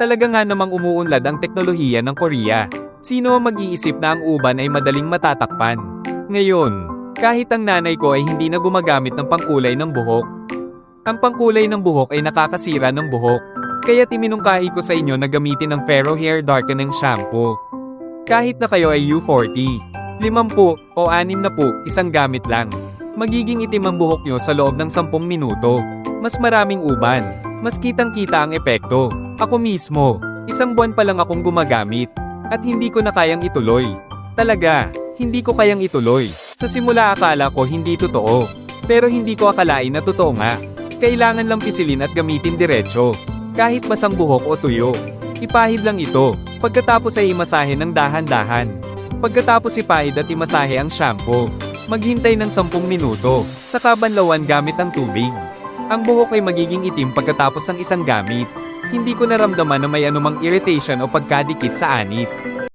Talaga nga namang umuunlad ang teknolohiya ng Korea. Sino ang mag-iisip na ang uban ay madaling matatakpan? Ngayon, kahit ang nanay ko ay hindi na gumagamit ng pangkulay ng buhok. Ang pangkulay ng buhok ay nakakasira ng buhok. Kaya timinungkahi ko sa inyo na gamitin ang Fero Hair Darkening Shampoo. Kahit na kayo ay U40, 50 o 60, isang gamit lang. Magiging itim ang buhok nyo sa loob ng 10 minuto. Mas maraming uban. Mas kitang-kita ang epekto. Ako mismo, 1 buwan pa lang akong gumagamit. At hindi ko na kayang ituloy. Talaga, hindi ko kayang ituloy. Sa simula akala ko hindi totoo. Pero hindi ko akalain na totoo nga. Kailangan lang pisilin at gamitin diretso. Kahit basang buhok o tuyo. Ipahid lang ito. Pagkatapos ay imasahe ng dahan-dahan. Pagkatapos ipahid at imasahe ang shampoo. Maghintay ng 10 minuto. Saka banlawan gamit ang tubig. Ang buhok ay magiging itim pagkatapos ng isang gamit. Hindi ko naramdaman na may anumang irritation o pagkadikit sa anit.